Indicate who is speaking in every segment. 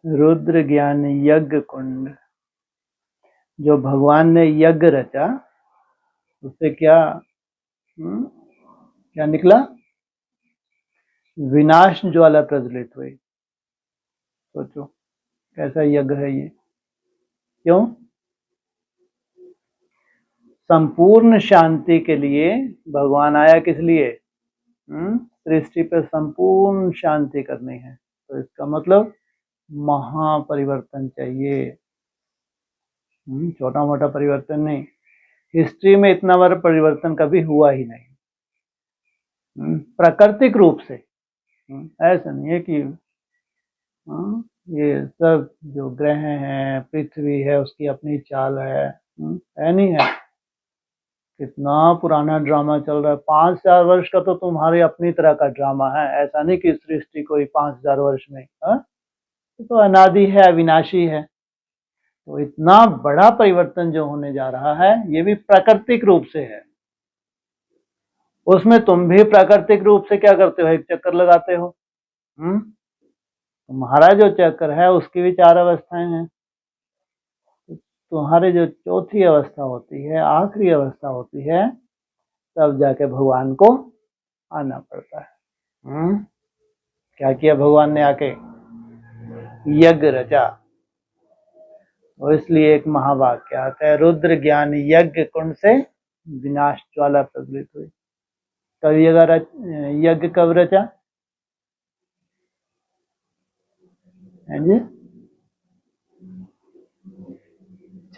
Speaker 1: रुद्र ज्ञान यज्ञ कुंड। जो भगवान ने यज्ञ रचा उससे क्या क्या निकला? विनाश ज्वाला प्रज्वलित हुई। सोचो कैसा यज्ञ है ये। क्यों? संपूर्ण शांति के लिए भगवान आया। किस लिए? सृष्टि पर संपूर्ण शांति करनी है। तो इसका मतलब महापरिवर्तन चाहिए। छोटा मोटा परिवर्तन नहीं। हिस्ट्री में इतना बड़ा परिवर्तन कभी हुआ ही नहीं प्राकृतिक रूप से। ऐसा नहीं है कि ये सब जो ग्रह हैं, पृथ्वी है, उसकी अपनी चाल है। नहीं है। कितना पुराना ड्रामा चल रहा है। 5000 वर्ष का तो तुम्हारी अपनी तरह का ड्रामा है। ऐसा नहीं कि सृष्टि कोई 5000 वर्ष में। तो अनादि है, अविनाशी है। तो इतना बड़ा परिवर्तन जो होने जा रहा है ये भी प्राकृतिक रूप से है। उसमें तुम भी प्राकृतिक रूप से क्या करते हो? एक चक्कर लगाते हो। तुम्हारा जो चक्कर है उसकी भी 4 अवस्थाएं हैं। तुम्हारी जो चौथी अवस्था होती है, आखिरी अवस्था होती है, तब जाके भगवान को आना पड़ता है। क्या किया भगवान ने आके? यज्ञ रचा। और इसलिए एक महावाक्य आता है, रुद्र ज्ञान यज्ञ कुंड से विनाश ज्वाला प्रज्वलित हुई। कब यज्ञ कब रचा? है जी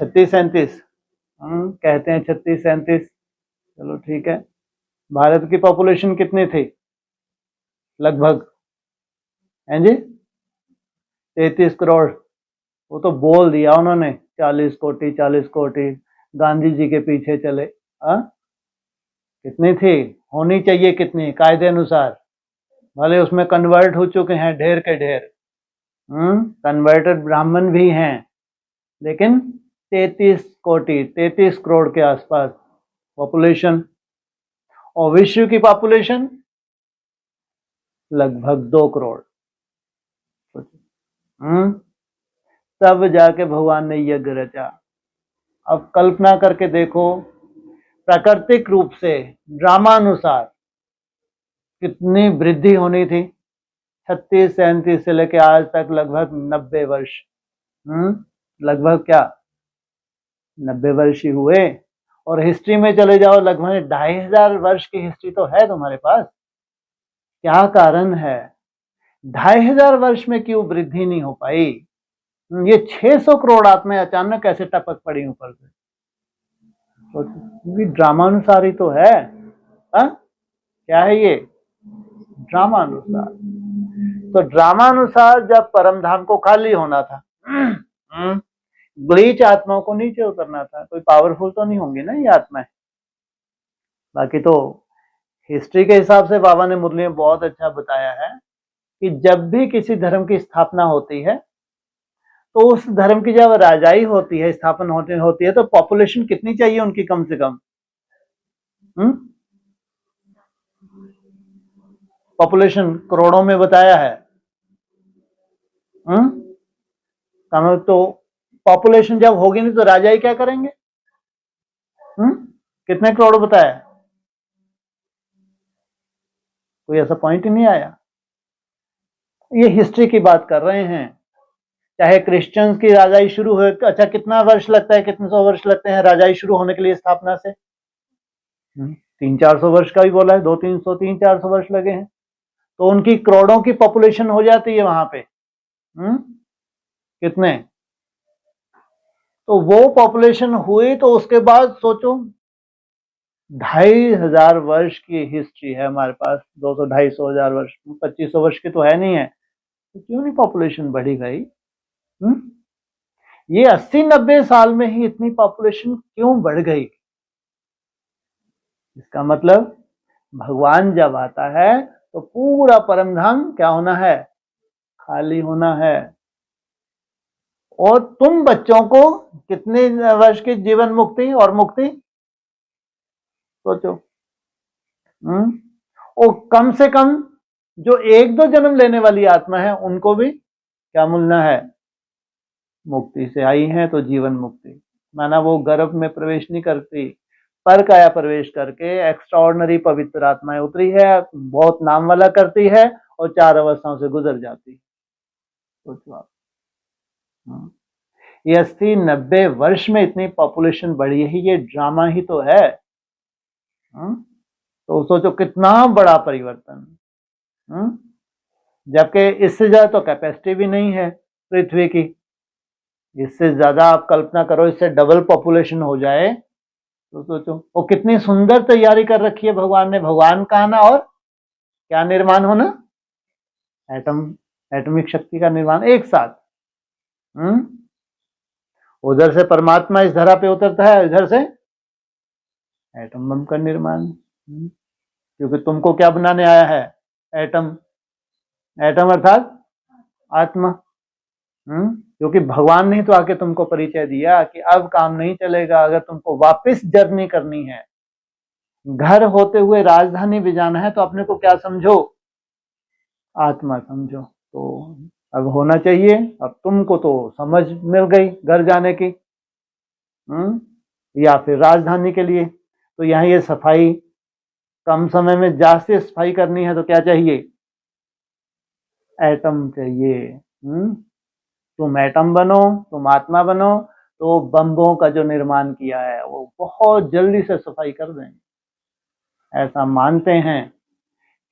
Speaker 1: 3637। कहते हैं 3637। चलो ठीक है। भारत की पॉपुलेशन कितनी थी लगभग? हैं जी 33 करोड़। वो तो बोल दिया उन्होंने 40 कोटि 40 कोटि। गांधी जी के पीछे चले। कितनी थी? होनी चाहिए कितनी कायदे अनुसार? भले उसमें कन्वर्ट हो चुके हैं ढेर के ढेर। कन्वर्टेड ब्राह्मण भी हैं, लेकिन 33 कोटि 33 करोड़ के आसपास पॉपुलेशन। और विश्व की पॉपुलेशन लगभग 2 करोड़। तब जाके भगवान ने यज्ञ रचा। अब कल्पना करके देखो, प्राकृतिक रूप से ड्रामानुसार कितनी वृद्धि होनी थी। 3637 से लेके आज तक लगभग 90 वर्ष। लगभग क्या 90 वर्ष ही हुए। और हिस्ट्री में चले जाओ, लगभग 2500 वर्ष की हिस्ट्री तो है तुम्हारे पास। क्या कारण है? 2500 वर्ष में क्यों वृद्धि नहीं हो पाई? ये 600 करोड़ आत्माएं अचानक कैसे टपक पड़ी ऊपर से? तो ड्रामानुसार ही तो है। क्या है ये? ड्रामानुसार। तो ड्रामानुसार जब परम धाम को खाली होना था, ब्लीच आत्माओं को नीचे उतरना था। कोई पावरफुल तो नहीं होंगी ना ये आत्माएं। बाकी तो हिस्ट्री के हिसाब से बाबा ने मुरली में बहुत अच्छा बताया है कि जब भी किसी धर्म की स्थापना होती है तो उस धर्म की जब राजाई होती है, स्थापना होती है, तो पॉपुलेशन कितनी चाहिए उनकी? कम से कम पॉपुलेशन करोड़ों में बताया है। तो पॉपुलेशन जब होगी नहीं तो राजाई क्या करेंगे? कितने करोड़ बताया? कोई ऐसा पॉइंट ही नहीं आया। ये हिस्ट्री की बात कर रहे हैं। चाहे क्रिश्चियंस की राजाई शुरू हो, अच्छा कितना वर्ष लगता है, कितने 100 वर्ष लगते हैं राजाई शुरू होने के लिए स्थापना से? 300-400 वर्ष का भी बोला है। 200-300 300-400 वर्ष लगे हैं। तो उनकी करोड़ों की पॉपुलेशन हो जाती है वहां पे। कितने? तो वो पॉपुलेशन हुई तो उसके बाद सोचो 2500 वर्ष की हिस्ट्री है हमारे पास। 200-250 वर्ष, 2500 वर्ष की तो है नहीं है। तो क्यों नहीं पॉपुलेशन बढ़ी गई? ये 80-90 साल में ही इतनी पॉपुलेशन क्यों बढ़ गई? इसका मतलब भगवान जब आता है तो पूरा परम धाम क्या होना है? खाली होना है। और तुम बच्चों को कितने वर्ष की जीवन मुक्ति और मुक्ति सोचो। और कम से कम जो 1-2 जन्म लेने वाली आत्मा है उनको भी क्या मिलना है? मुक्ति से आई हैं तो जीवन मुक्ति, माना वो गर्भ में प्रवेश नहीं करती, पर काया प्रवेश करके एक्स्ट्राऑर्डिनरी पवित्र आत्माएं उतरी है, बहुत नाम वाला करती है और 4 अवस्थाओं से गुजर जाती। सोचो आप, ये 80-90 वर्ष में इतनी पॉपुलेशन बढ़ी है, ये ड्रामा ही तो है। तो सोचो कितना बड़ा परिवर्तन। जबकि इससे ज्यादा तो कैपेसिटी भी नहीं है पृथ्वी की, इससे ज्यादा आप कल्पना करो, इससे डबल पॉपुलेशन हो जाए तो सोचो वो कितनी सुंदर तैयारी कर रखी है भगवान ने। भगवान का आना और क्या निर्माण होना? एटॉमिक शक्ति का निर्माण एक साथ। उधर से परमात्मा इस धरा पे उतरता है, इधर से एटम बम का निर्माण। क्योंकि तुमको क्या बनाने आया है? एटम। एटम अर्थात आत्मा। क्योंकि भगवान ने तो आके तुमको परिचय दिया कि अब काम नहीं चलेगा, अगर तुमको वापस जर्नी करनी है, घर होते हुए राजधानी भी जाना है, तो अपने को क्या समझो? आत्मा समझो। तो अब होना चाहिए, अब तुमको तो समझ मिल गई घर जाने की, या फिर राजधानी के लिए। तो यहाँ ये सफाई, कम समय में जास्ती सफाई करनी है तो क्या चाहिए? एटम चाहिए। तुम एटम बनो, तुम आत्मा बनो, तो बम्बों का जो निर्माण किया है वो बहुत जल्दी से सफाई कर देंगे। ऐसा मानते हैं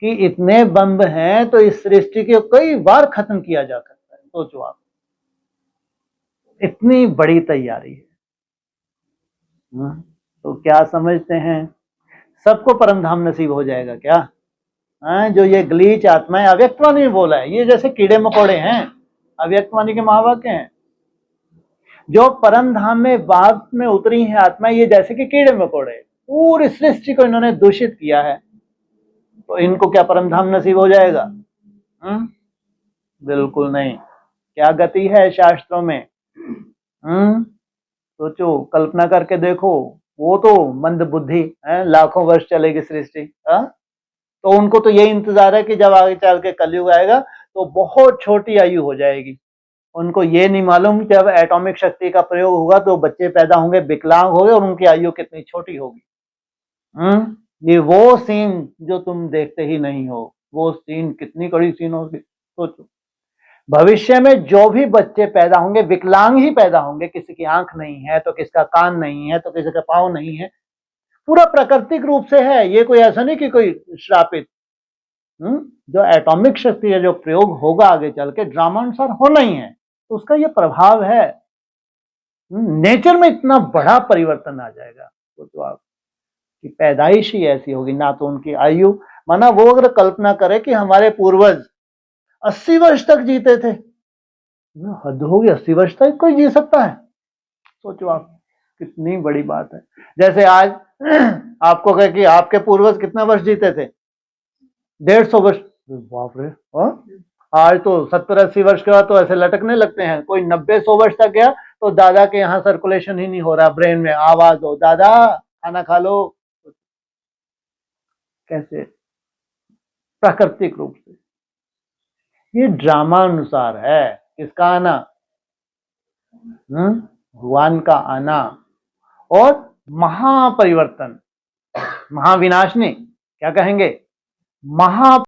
Speaker 1: कि इतने बम्ब हैं तो इस सृष्टि को कई बार खत्म किया जा सकता है। सोचो आप, इतनी बड़ी तैयारी है। तो क्या समझते हैं, सबको परम धाम नसीब हो जाएगा क्या? जो ये ग्लीच आत्माएं, अव्यक्तवाणी ने बोला है, ये जैसे कीड़े मकोड़े हैं, अव्यक्तवाणी के महावाक्य हैं। जो परम धाम में बाद में उतरी हैं आत्माएं, ये जैसे कि कीड़े मकोड़े, पूरी सृष्टि को इन्होंने दूषित किया है, तो इनको क्या परम धाम नसीब हो जाएगा? बिल्कुल नहीं। क्या गति है शास्त्रों में? सोचो, कल्पना करके देखो, वो तो मंद बुद्धि है, लाखों वर्ष चलेगी सृष्टि, तो उनको तो यही इंतजार है कि जब आगे चल के कलयुग आएगा तो बहुत छोटी आयु हो जाएगी। उनको ये नहीं मालूम कि जब एटॉमिक शक्ति का प्रयोग होगा तो बच्चे पैदा होंगे, विकलांग होंगे और उनकी आयु कितनी छोटी होगी। ये वो सीन जो तुम देखते ही नहीं हो, वो सीन कितनी कड़ी सीन होगी। सोचो, भविष्य में जो भी बच्चे पैदा होंगे विकलांग ही पैदा होंगे, किसी की आंख नहीं है तो किसका कान नहीं है तो किसी का पाँव नहीं है, पूरा प्राकृतिक रूप से है। ये कोई ऐसा नहीं कि कोई श्रापित। जो एटॉमिक शक्ति है, जो प्रयोग होगा आगे चल के, ड्रामा अनुसार होना ही है, तो उसका ये प्रभाव है। नेचर में इतना बड़ा परिवर्तन आ जाएगा, तो आप की पैदाइश ही ऐसी होगी, ना तो उनकी आयु, माना वो अगर कल्पना करे कि हमारे पूर्वज 80 वर्ष तक जीते थे, हद होगी, 80 वर्ष तक कोई जी सकता है? सोचो आप, कितनी बड़ी बात है। जैसे आज आपको कहे कि आपके पूर्वज कितना वर्ष जीते थे? 150 वर्ष। बाप रे, आज तो 70-80 वर्ष के बाद तो ऐसे लटकने लगते हैं। कोई 90-100 वर्ष तक गया तो दादा के यहाँ सर्कुलेशन ही नहीं हो रहा, ब्रेन में आवाज हो, दादा खाना खा लो। कैसे? प्राकृतिक रूप से। ये ड्रामा अनुसार है। किसका आना? भगवान का आना और महापरिवर्तन, महाविनाश नहीं, क्या कहेंगे, महा